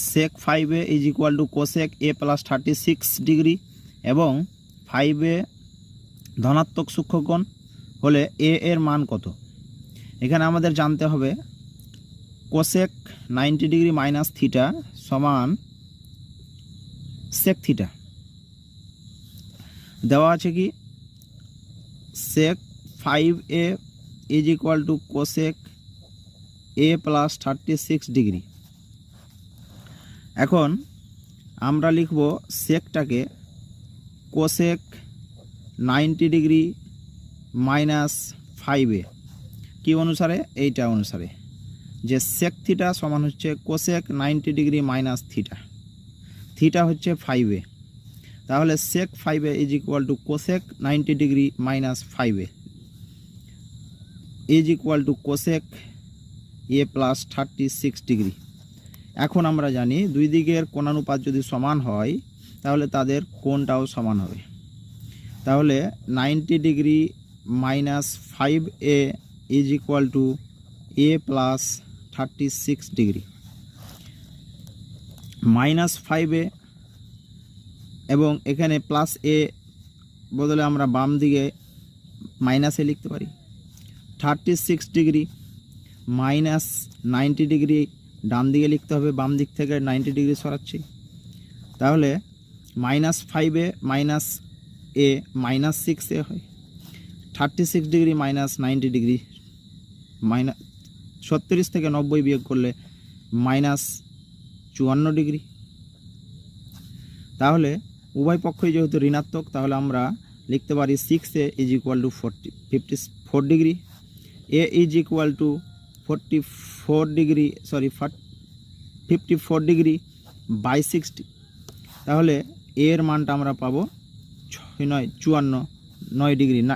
Sec 5a is equal to cosec a plus 36 degree এবং 5a ধনাত্মক সূক্ষ্মকোণ হলে a এর মান কত। এখানে আমাদের জানতে হবে কোসেক 90 ডিগ্রি মাইনাস থিটা সমান সেক থিটা। দেওয়া আছে কি সেক 5a is equal to cosec a plus 36 degree. এখন আমরা লিখব সেকটাকে কোসেক 90 ডিগ্রি মাইনাস 5a কি অনুসারে, এইটা অনুসারে যে সেক থিটা সমান হচ্ছে cosec 90 degree minus theta, theta হচ্ছে 5a, তাহলে সেক 5a is equal to cosec 90 degree minus 5a is equal to cosec a plus 36 degree. এখন আমরা জানি দুই দিকের কোণানুপাত যদি সমান হয় তাহলে তাদের কোণটাও সমান হবে। তাহলে 90 degree minus 5a is equal two a plus 36 degree. Minus 5a এবং এখানে প্লাস a বদলে আমরা বাম দিকে মাইনাস a লিখতে পারি। 36 ডিগ্রি মাইনাস 90 ডিগ্রি ডান দিকে লিখতে হবে, বাম দিক থেকে 90 ডিগ্রি সরাচ্ছি। তাহলে minus 5a minus a minus 6a হয়। 36 ডিগ্রি মাইনাস 90 ডিগ্রি মাইনাস 36 থেকে 90 বিয়োগ করলে মাইনাস 54 ডিগ্রি। তাহলে উভয় পক্ষই যেহেতু ঋণাত্মক তাহলে আমরা লিখতে পারি 6a is equal to 54 degree, a is equal to 54 degree by 60। তাহলে এর মানটা আমরা পাবো 9 ডিগ্রি না